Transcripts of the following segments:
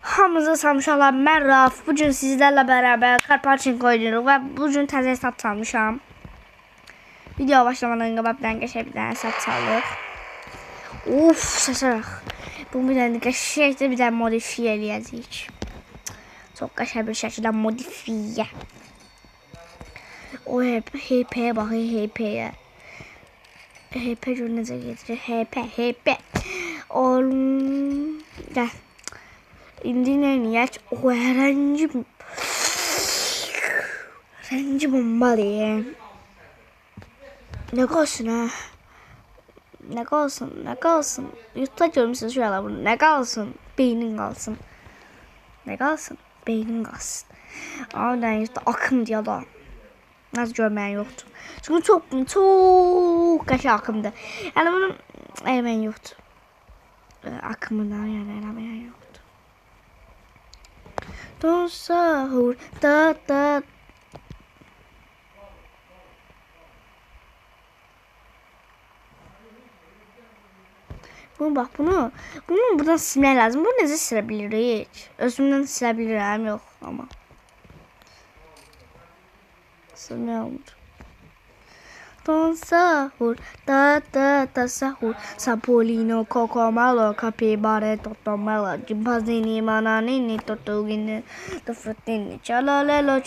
Hamınıza samışlar. Mən Raf. Bugün sizlərlə bərabər Karpachenko oynuruq və bugün təzə hesab çalmışam. Video başlamadan qabaq bir dənə hesab çalıq. Uf, səsə bax. Bu bir dənə qəşəngdə bir dənə modifiyə eləyəcəyik. Çox qəşəng bir şəkildə modifiyə. O HP-yə bax, HP-yə. HP gör necə gedir. HP. Gəl. İndi nə eləyək? O, rəngi bombalı. Nə qalsın, hə? Nə qalsın? Yurtda görmüsünüz şöyle bunu. Nə qalsın? Beynin qalsın. Nə qalsın? Beynin qalsın. Aynen yurtda akım diye da. Nasıl görməyin yoxdur. Çünkü çok qəşəng akımdır. Yəni bunun eləməyin yoxdur. Akımından yəni eləməyin yoxdur. Don sahur da. Bak bunu buradan silmək lazım. Bunu necə silə bilirik? Özümdən silə bilirəm, yox ama. Silmək olmur. Don sahur da sahur Sapolino, Cocomelo, Capibare, Totomelo, Gimpazzini, Mananini, Tortughini, Tofruttini, Cialalelo,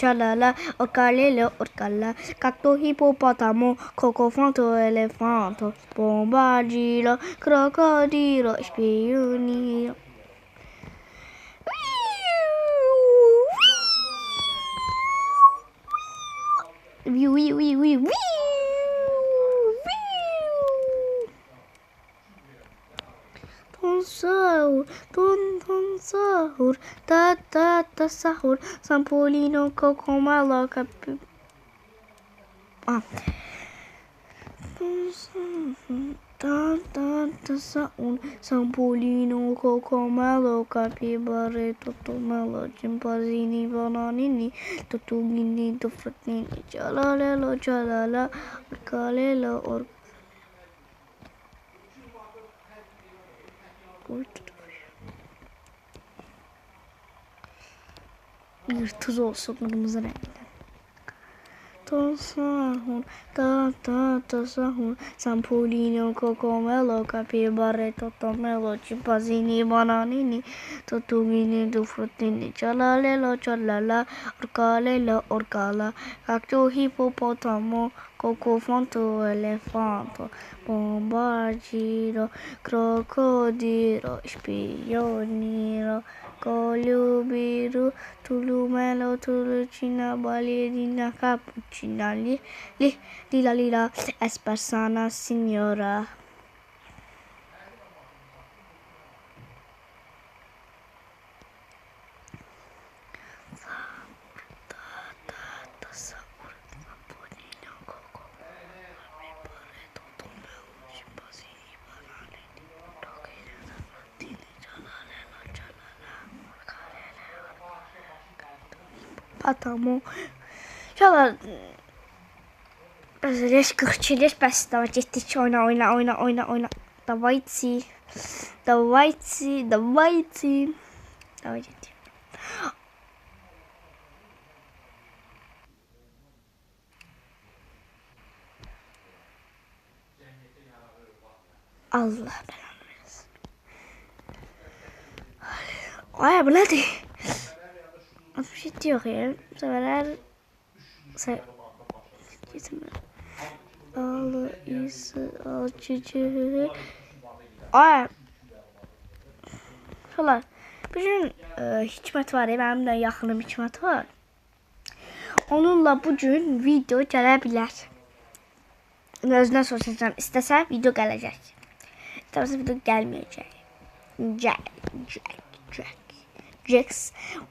Orcalla, Cacto, Hippopotamo, Cocofanto, Elefanto, Bombardilo, Crocodilo, Spionino. Oui. Don sahur da sahur Sampolino, Cocomelo, Capi. Da sahur Sampolino, Cocomelo, Capibare, Totomelo, Gimpazzini, Bananini, Tortughini, Tofruttini, Cialalelo, Orcalelo, Yırtıcı olsun kırmızı renkte. Don sahur da sahur Sampolino, Cocomelo, Capibare, Totomelo, Gimpazzini, Bananini, Tortughini, Tofruttini, Cialalelo, Orcala, Cacto, Hippopotamo, Cocofanto, Elefanto, Bombardiro, Crocodilo, Spioniro, Colubiro, Tulumelo, Tulucina, Ballerina, Cappuccina, Lila, Espersana, Signora. Atamo. Şöyle leş 42 leş bəs daha getdik oyna. Давайте. Давай getdik. Allah belanı versin. Ay bu nedir? Bir şey diyor ya. Bu seferler Ay. Şolar. Bugün Hikmət var ya, benim de yaxınım Hikmət var. Onunla bugün video gələ bilər. Özündən soruşacağım. İstəsə video gələcək. İstəsə video gəlməyəcək.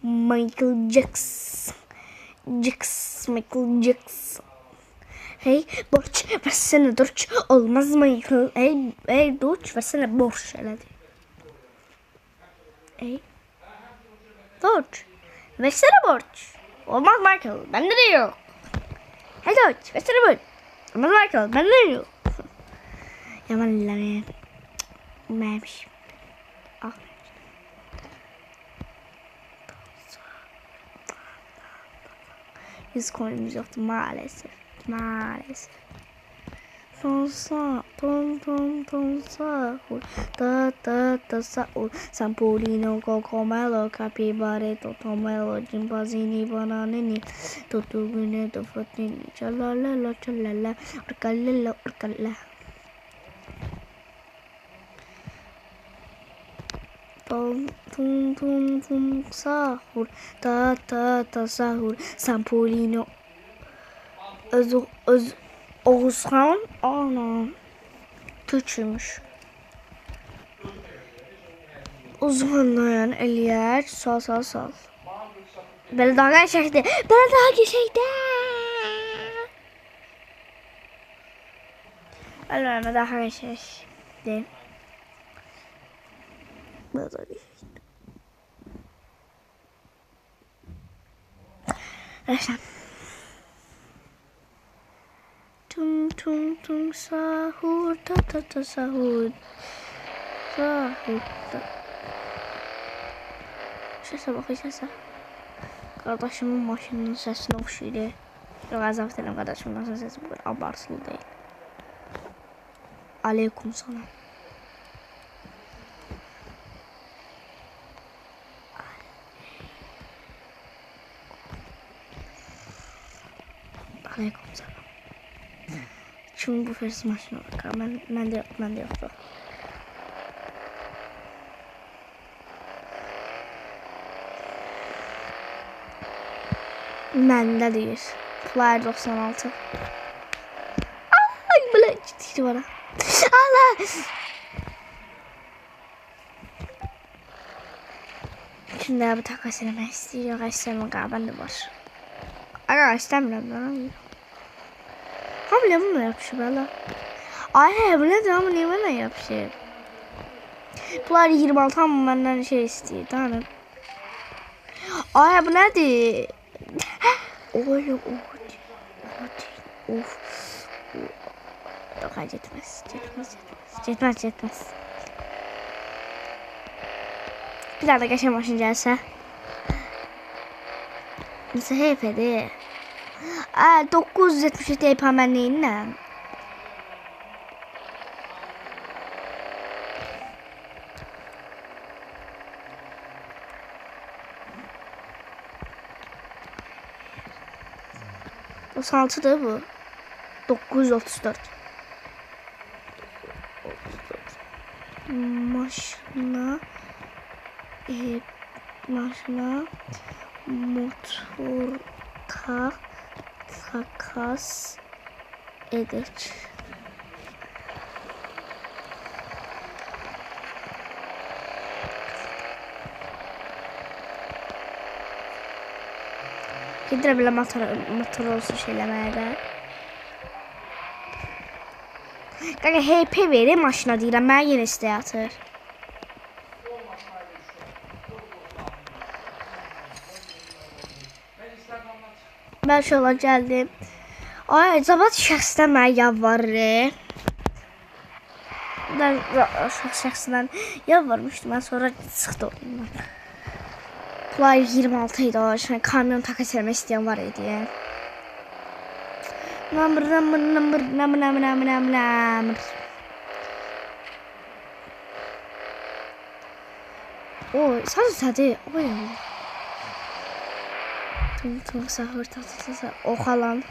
Michael Jackson. Hey borç versene borç olmaz Michael. Hey borç versene borç elədi. Hey borç versene borç olmaz Michael. Bende de yok. Hey borç versene borç olmaz Michael. Bende de yok. Yaman ilerleyen. Neymiş? Hız coin'imiz yoktu maalesef. Maalesef. Tonsa, ton sahur, ta sahur. Sampolino, cocomelo, capibare, totomelo, gimbazini, bananini, totugune, tofatini, chalalala, chalala, urkalala, urkala. Tum sahur, ta sahur. Sampolino, Oğuzhan, ana, Türkçüymüş. Uzmanlayan eləyər, sal. Belə daha geçəkdir. Əlbəttə daha geçəkdir. Belə daha geçəkdir. Rəşəm. Tum sahur, ta sahur. Sahur, ta. Səsə. Qardaşımın maşınının səsinə oxşuyur. Yox, əzaf edirəm, qardaşımın maşının səsi bu qədər abartılı deyil. Aleyküm salam. Aleyküm salam. Şimdi bu first maşına bakar. Məndə yoxdur. Məndə deyir. Flyer 96. Ay, belə ciddi var. Allah! Şimdi bu takas eləmək istəyir. Yox, istəmə qabən də var. Aga, istəmirəm da. Hamile bununla yapışır valla. Ay bu nedir ama niye bana yapışır? Bunlar 26 ama benden şey istiyor tamam. Ay bu nedir? Oy of. Yok yetmez. Bir daha da geçen maşın gelse. Neyse hep hadi. 977 yapam ben neyinle? O saltı da bu. 934. Maşına motorka takas edecek. Gidelim motor olsun şeylemeye de. Kanka HP verir maşına deyirəm, mənə yenə istəyə atır. Mən şola gəldim. Ay, Cavat şəxsdən mənə yalvarır. Ben şəxsdən yalvarmışdım, mən sonra çıxdı oyundan. Player 26 idi o, şimdi kamyon takas eləmək istəyən var idi. Namır. Oy, sadece. Oy. Tum sahur tatlısı. Oxalan.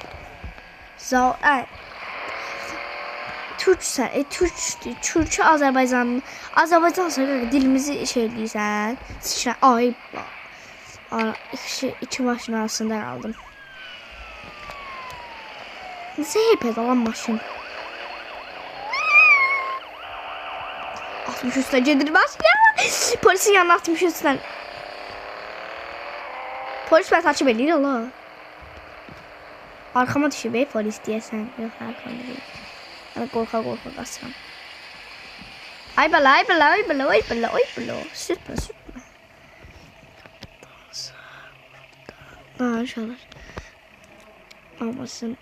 Türkçe Azərbaycan sonra dilimizi şey deyirsən. Ay. İki maşın arasında qaldım. Nasıl hep alan maşın? 63'ten gedirmez ya. Polisin yanına 63'ten. Polis ben takip ediyor Allah. Arkama düşüyor be polis diyesen. Yok arkama değil. Ben korka kaçsam. Ay bala. Sürtme. Daha şöyle. Olmasın.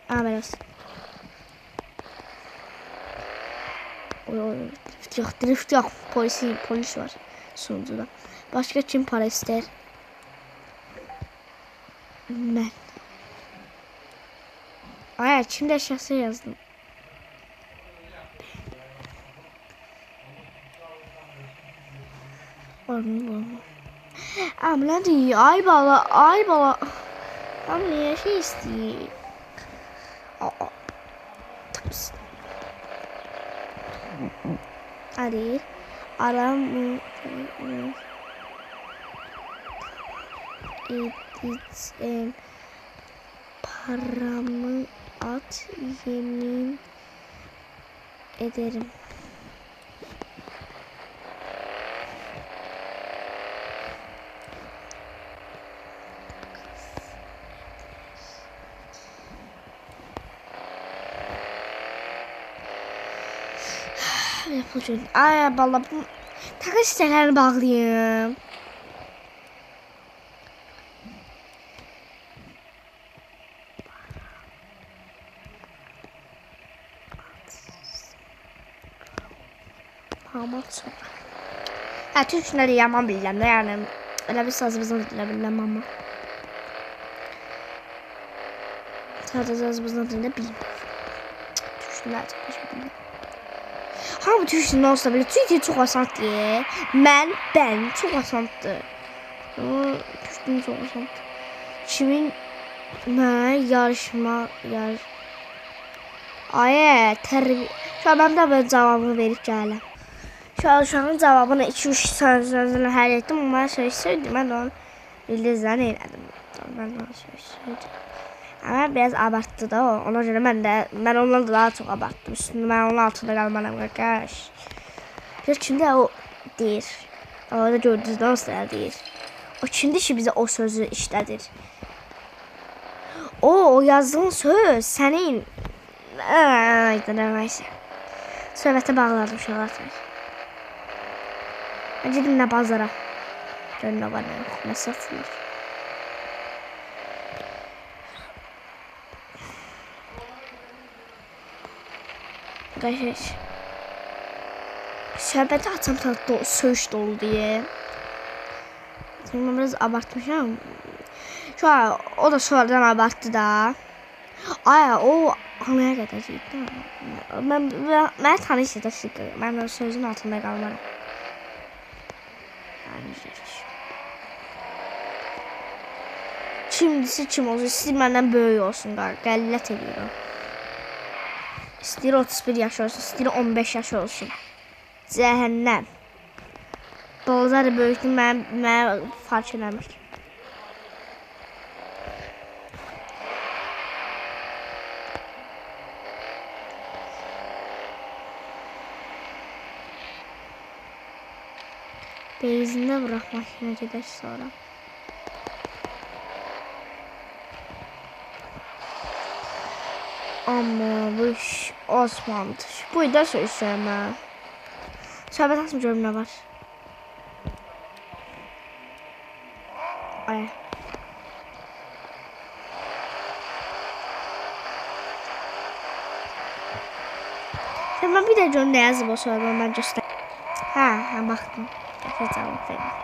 Aa, ben olsun. Oy oy. Drift yok. Polis var sunucuda. Başka kim para ister? Ben. Ay kimde şahsı yazdım. Olmuyor. Amla değil. Ay bala. Ama niye şey istiyor? Taps. Hadi. Aram. Paramı at, yemin ederim. Yapacağım. Ay vallahi bu takı çiçeklerini bağlayayım. Sonra. Ha Türkçüləri yaman bilirəm də, yəni elə bir sazımızdan dilə bilirəm amma. Sadəcə sazımızdan dilə bilmirəm. Türkçüləri çox başa bilirəm. Hamı Türkçüdən olsa belə, çünki çox asandır. Ben çox asandır. Türkçüdən çox asandır. Kimin mən yarışma Ayə, tərbiyə. Şu an mən də böyle cavabını verib gələm. Şu an uşağın cavabını 2-3 sözlə həll etdim. Amma söyledi. Mən onu bildizdən elədim. Mən onu söyledi. Ama biraz abarttı da o. Ona göre ben ondan da daha çok abarttım. Üstünde ben onun altında kalmalıyım arkadaş. Şimdi o deyir. Orada gördüğünüz nasıl deyir. O şimdi ki bize o sözü işlədir. O yazdığın söz senin. Neyse. Söhbətə bağladım şu an. Ben dedim ne bazara. Görün ne var ne yok. Ne satılır. Arkadaşlar. Söhbəti açam tatlı söz dolu diye. Ben biraz abartmışım. Şu an o da sonradan abarttı da. Ay o anaya gedəcək. Mən tanış edəcək. Mən o sözün altında qalmaram. Kimdisi kim olsun, istəyir məndən böyük olsun, qəllət edirəm. İstəyir 31 yaş olsun, istəyir 15 yaş olsun. Cəhənnəm. Balaları böyükdür, mənə fark eləmir. Beyzində bıraxmaq kimi gedək sonra. Amma bu iş Osmanlıdır. Bu da söyləyəcəm mən. Söhbət açım görüm nə var. Ay. Mən bir də görüm nə yazıb o söhbət mən göstər. Hə, baxdım. Qəfə cavab verin.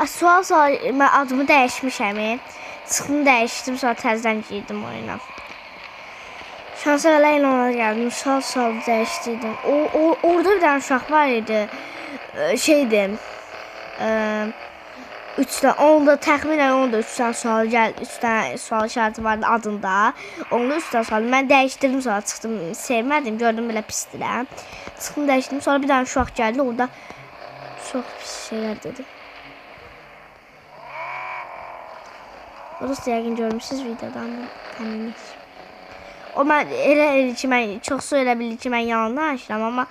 Sual mən adımı dəyişmişəm. Çıxını dəyişdim, sonra təzədən girdim oyuna. Şansa belə ilə ona gəldim. Sual dəyişdirdim. Orada bir dənə uşaq var idi. Şeydir. 3 tane, onda təxminən onda 3 tane sual gəldi. 3 tane sual işarəti vardı adında. Onda 3 tane sual. Mən dəyişdirdim, sonra çıxdım. Sevmədim, gördüm belə pisdirəm. Çıxını dəyişdirdim. Sonra bir dənə uşaq gəldi. Orada çox pis şeylər dedi. Orası yəqin görmüşsünüz videodan. O mən elə ki, mən çox su elə bilir ki, mən yalan danışıram, amma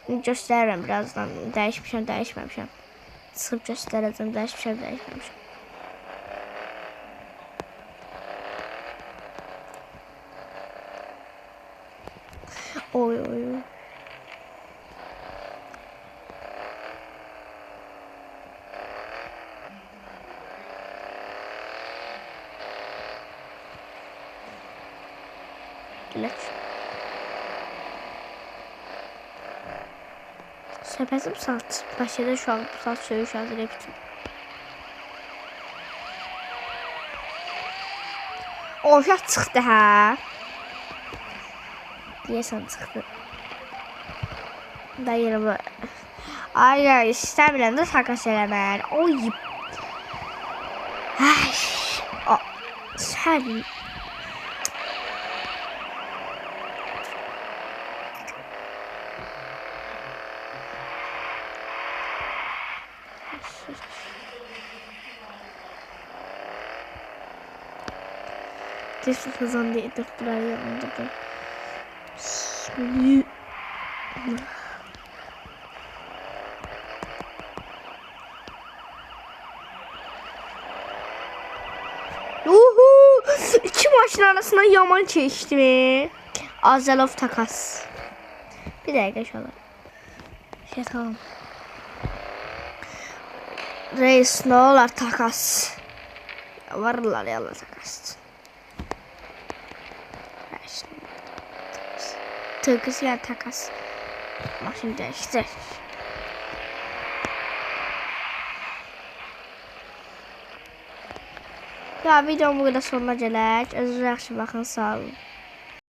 göstərirəm birazdan. Dəyişmişəm, dəyişməmişəm. Çıxıb göstərəcəm, dəyişmişəm, dəyişməmişəm. Oy oy oy. Bilək. Söhbətim saat başladı şu an. Saat söyüş hazır ettim. Oşaq çıxdı hə. Deyəsən çıxdı. Da yerə bu. Ay istəmirəm də takas eləmək. Oy. Ay. Sən. Destek kazandı. Edepler yanında da. İki maçın arasında yaman keçdi mi? Azalov takas. Bir dakika şöyle. Şey tamam. Reis ne olar takas. Varlar yallah takas. Takas ya takas. Maşın değiştir. Ya videom bu kadar sonuna gələk. Özünüzə yaxşı baxın, sağ olun.